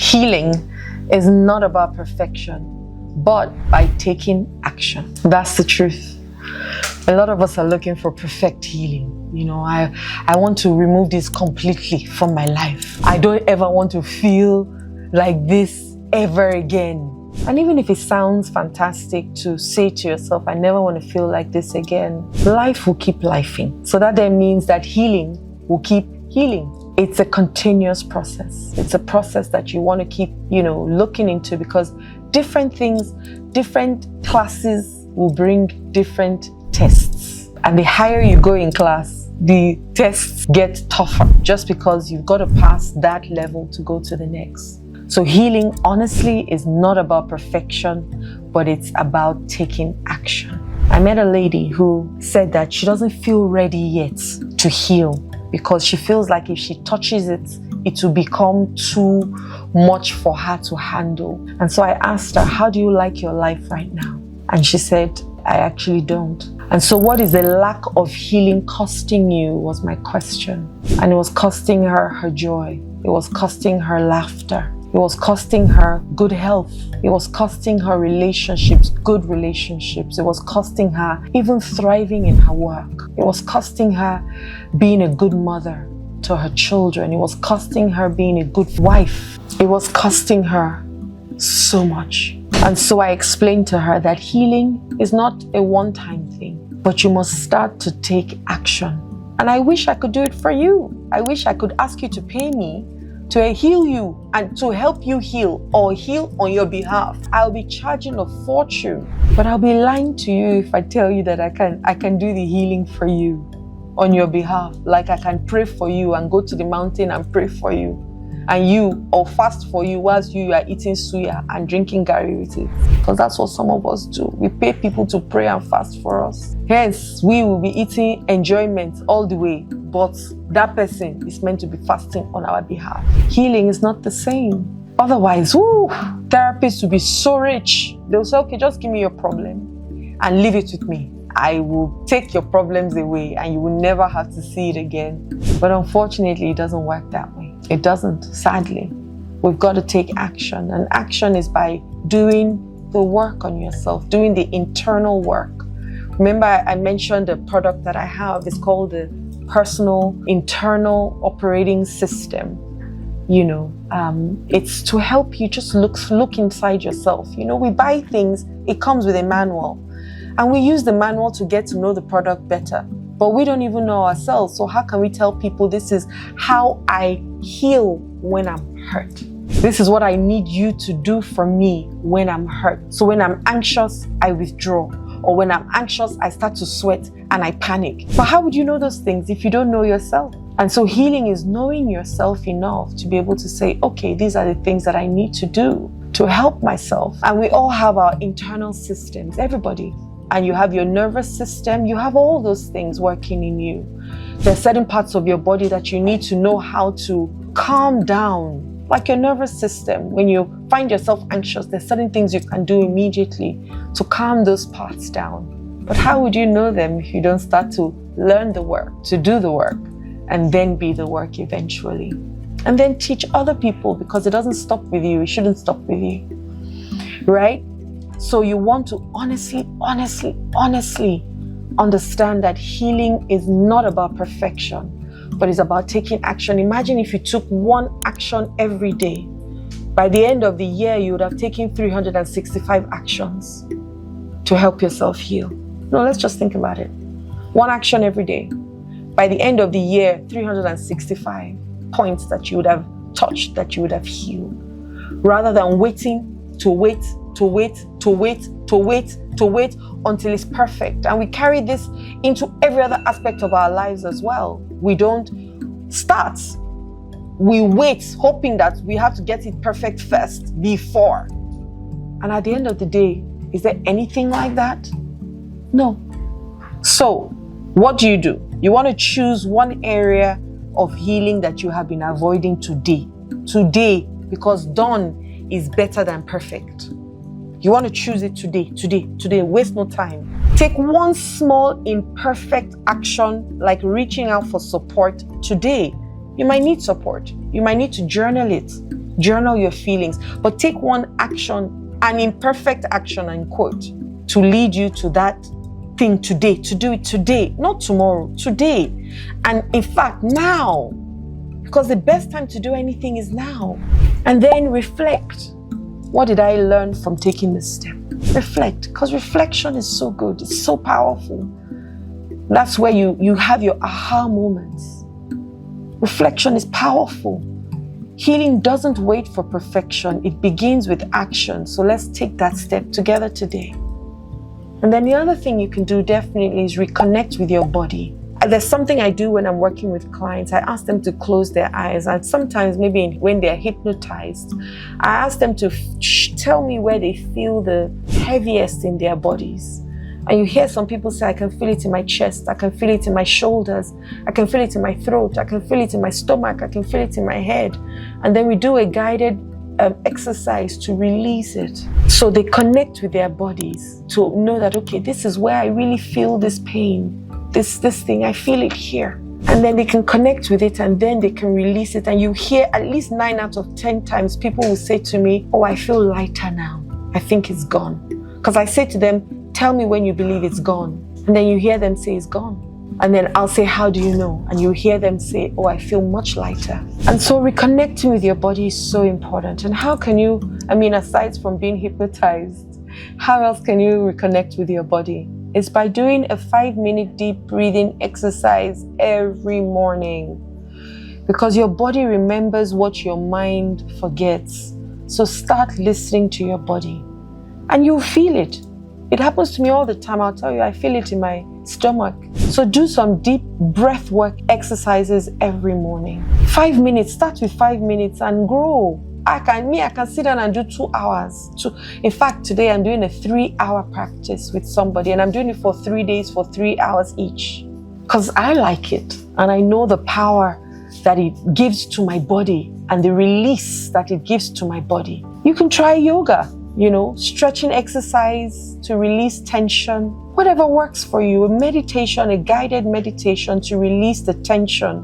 Healing is not about perfection, but by taking action. That's the truth. A lot of us are looking for perfect healing. I want to remove this completely from my life. I don't ever want to feel like this ever again. And even if it sounds fantastic to say to yourself, I never want to feel like this again, life will keep lifing. So that then means that healing will keep healing. It's a continuous process. It's a process that you want to keep, looking into, because different things, different classes will bring different tests. And the higher you go in class, the tests get tougher, just because you've got to pass that level to go to the next. So healing, honestly, is not about perfection, but it's about taking action. I met a lady who said that she doesn't feel ready yet to heal, because she feels like if she touches it, it will become too much for her to handle. And so I asked her, how do you like your life right now? And she said, I actually don't. And so what is the lack of healing costing you, was my question. And it was costing her her joy. It was costing her laughter. It was costing her good health. It was costing her relationships, good relationships. It was costing her even thriving in her work. It was costing her being a good mother to her children. It was costing her being a good wife. It was costing her so much. And so I explained to her that healing is not a one-time thing, but you must start to take action. And I wish I could do it for you. I wish I could ask you to pay me to heal you and to help you heal, or heal on your behalf. I'll be charging a fortune, but I'll be lying to you if I tell you that I can do the healing for you on your behalf. Like I can pray for you and go to the mountain and pray for you, or fast for you whilst you are eating suya and drinking garri with it. Because that's what some of us do. We pay people to pray and fast for us. Hence, we will be eating enjoyment all the way, but that person is meant to be fasting on our behalf. Healing is not the same. Otherwise, therapists will be so rich. They'll say, okay, just give me your problem and leave it with me. I will take your problems away and you will never have to see it again. But unfortunately, it doesn't work that way. It doesn't, sadly. We've got to take action. And action is by doing the work on yourself, doing the internal work. Remember, I mentioned a product that I have. It's called the Personal Internal Operating System. It's to help you just look inside yourself. We buy things, it comes with a manual. And we use the manual to get to know the product better. But we don't even know ourselves. So how can we tell people this is how I heal when I'm hurt? This is what I need you to do for me when I'm hurt. So when I'm anxious, I withdraw. Or when I'm anxious, I start to sweat and I panic. But how would you know those things if you don't know yourself? And so healing is knowing yourself enough to be able to say, okay, these are the things that I need to do to help myself. And we all have our internal systems, everybody. And you have your nervous system, you have all those things working in you. There are certain parts of your body that you need to know how to calm down, like your nervous system. When you find yourself anxious, there's certain things you can do immediately to calm those parts down. But how would you know them if you don't start to learn the work, to do the work, and then be the work eventually? And then teach other people, because it doesn't stop with you. It shouldn't stop with you, right? So you want to honestly understand that healing is not about perfection, but it's about taking action. Imagine if you took one action every day. By the end of the year, you would have taken 365 actions to help yourself heal. No, let's just think about it. One action every day. By the end of the year, 365 points that you would have touched, that you would have healed. Rather than waiting until it's perfect. And we carry this into every other aspect of our lives as well. We don't start. We wait, hoping that we have to get it perfect first before. And at the end of the day, is there anything like that? No. So, what do? You want to choose one area of healing that you have been avoiding today. Today, because done is better than perfect. You want to choose it today. Waste no time. Take one small imperfect action, like reaching out for support today. You might need support. You might need to journal it. Journal your feelings, but take one action, an imperfect action, and quote, to lead you to that thing today, to do it today, not tomorrow, today. And in fact, now, because the best time to do anything is now. And then reflect. What did I learn from taking this step? Reflect, because reflection is so good. It's so powerful. That's where you have your aha moments. Reflection is powerful. Healing doesn't wait for perfection. It begins with action. So let's take that step together today. And then the other thing you can do definitely is reconnect with your body. There's something I do when I'm working with clients. I ask them to close their eyes. And sometimes maybe when they're hypnotized, I ask them to tell me where they feel the heaviest in their bodies. And you hear some people say, I can feel it in my chest. I can feel it in my shoulders. I can feel it in my throat. I can feel it in my stomach. I can feel it in my head. And then we do a guided exercise to release it. So they connect with their bodies to know that, okay, this is where I really feel this pain. This thing, I feel it here. And then they can connect with it and then they can release it. And you hear at least 9 out of 10 times people will say to me, oh, I feel lighter now. I think it's gone. Because I say to them, tell me when you believe it's gone. And then you hear them say it's gone. And then I'll say, how do you know? And you hear them say, oh, I feel much lighter. And so reconnecting with your body is so important. And how can you, aside from being hypnotized, how else can you reconnect with your body? It's by doing a 5-minute deep breathing exercise every morning. Because your body remembers what your mind forgets. So start listening to your body. And you'll feel it. It happens to me all the time. I'll tell you, I feel it in my stomach. So do some deep breath work exercises every morning. 5 minutes, start with 5 minutes and grow. I can sit down and do 2 hours. In fact, today I'm doing a 3-hour practice with somebody and I'm doing it for 3 days for 3 hours each. Because I like it and I know the power that it gives to my body and the release that it gives to my body. You can try yoga, stretching exercise to release tension, whatever works for you, a meditation, a guided meditation to release the tension.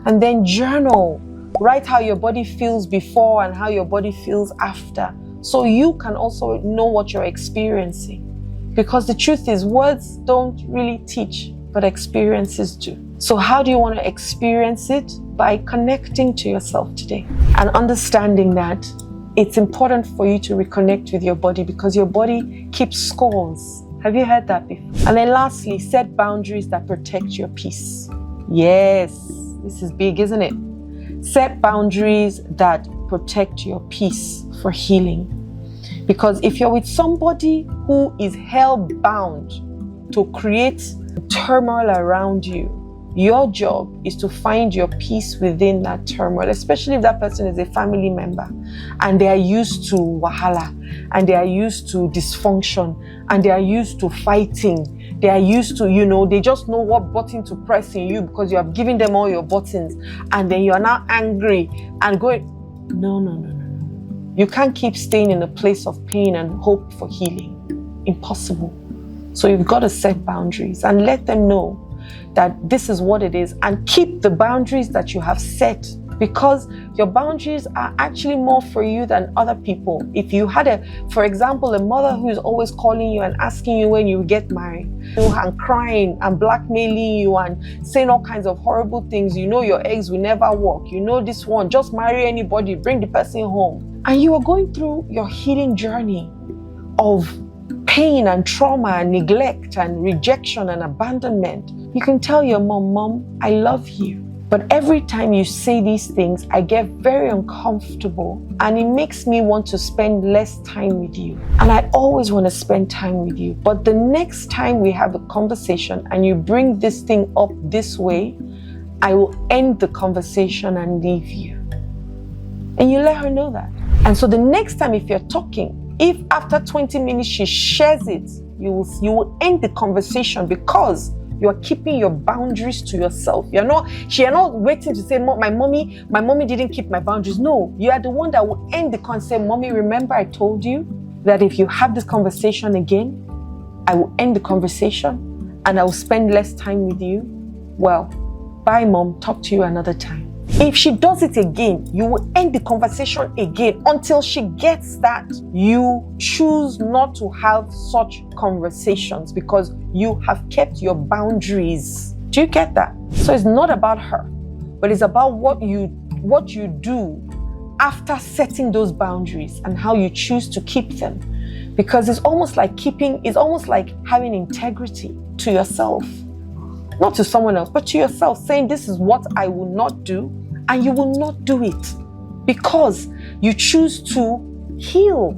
And then journal. Write how your body feels before and how your body feels after. So you can also know what you're experiencing. Because the truth is, words don't really teach, but experiences do. So how do you want to experience it? By connecting to yourself today and understanding that it's important for you to reconnect with your body because your body keeps scores. Have you heard that before? And then lastly, set boundaries that protect your peace. Yes, this is big, isn't it? Set boundaries that protect your peace for healing. Because if you're with somebody who is hell-bound to create turmoil around you, your job is to find your peace within that turmoil, especially if that person is a family member and they are used to wahala and they are used to dysfunction and they are used to fighting. They are used to, they just know what button to press in you because you have given them all your buttons and then you're now angry and going, no. You can't keep staying in a place of pain and hope for healing. Impossible. So you've got to set boundaries and let them know that this is what it is and keep the boundaries that you have set because your boundaries are actually more for you than other people. If you had for example, a mother who is always calling you and asking you when you get married and crying and blackmailing you and saying all kinds of horrible things, your eggs will never work, this one, just marry anybody, bring the person home. And you are going through your healing journey of pain and trauma and neglect and rejection and abandonment. You can tell your mom, I love you. But every time you say these things, I get very uncomfortable and it makes me want to spend less time with you. And I always want to spend time with you. But the next time we have a conversation and you bring this thing up this way, I will end the conversation and leave you. And you let her know that. And so the next time if you're talking, if after 20 minutes she shares it, you will end the conversation because you are keeping your boundaries to yourself. You're not waiting to say, my mommy didn't keep my boundaries. No, you are the one that will end the concept. Mommy, remember I told you that if you have this conversation again, I will end the conversation and I will spend less time with you. Well, bye mom, talk to you another time. If she does it again, you will end the conversation again until she gets that you choose not to have such conversations because you have kept your boundaries. Do you get that? So it's not about her, but it's about what you do after setting those boundaries and how you choose to keep them. Because it's almost like having integrity to yourself. Not to someone else, but to yourself, saying this is what I will not do, and you will not do it because you choose to heal.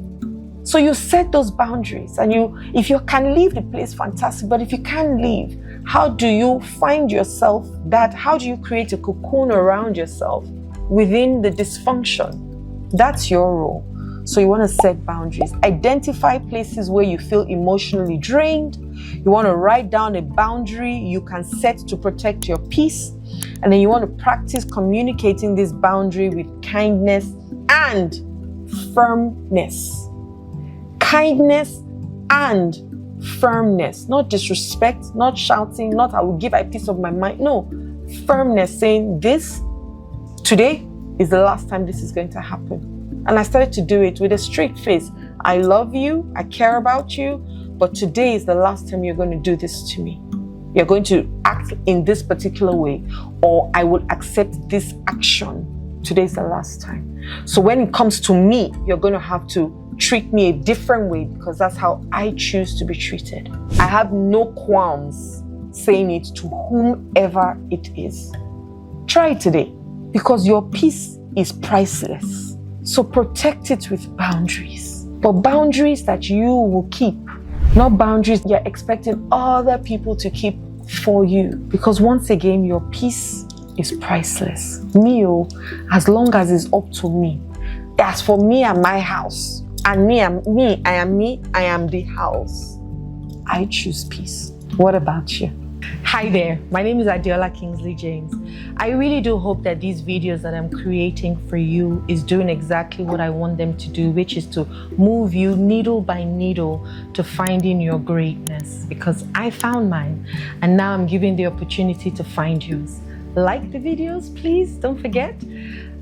So you set those boundaries, and if you can leave the place, fantastic, but if you can't leave, how do you find yourself how do you create a cocoon around yourself within the dysfunction? That's your role. So you want to set boundaries. Identify places where you feel emotionally drained. You want to write down a boundary you can set to protect your peace. And then you want to practice communicating this boundary with kindness and firmness. Kindness and firmness. Not disrespect, not shouting, not I will give a piece of my mind. No, firmness, saying this, today is the last time this is going to happen. And I started to do it with a straight face. I love you, I care about you, but today is the last time you're going to do this to me. You're going to act in this particular way, or I will accept this action. Today's the last time. So when it comes to me, you're going to have to treat me a different way because that's how I choose to be treated. I have no qualms saying it to whomever it is. Try it today because your peace is priceless. So protect it with boundaries, but boundaries that you will keep, not boundaries you're expecting other people to keep for you. Because once again, your peace is priceless. As long as it's up to me. As for me and my house, and I am the house. I choose peace. What about you? Hi there, my name is Adiola Kingsley James. I really do hope that these videos that I'm creating for you is doing exactly what I want them to do, which is to move you needle by needle to finding your greatness, because I found mine and now I'm giving the opportunity to find yours. Like the videos, please, don't forget.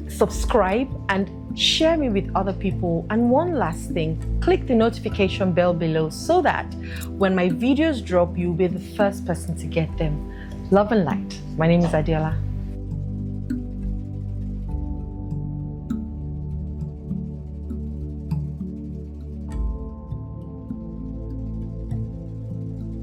Subscribe and share me with other people. And one last thing, click the notification bell below so that when my videos drop, you'll be the first person to get them. Love and light. My name is Adiola.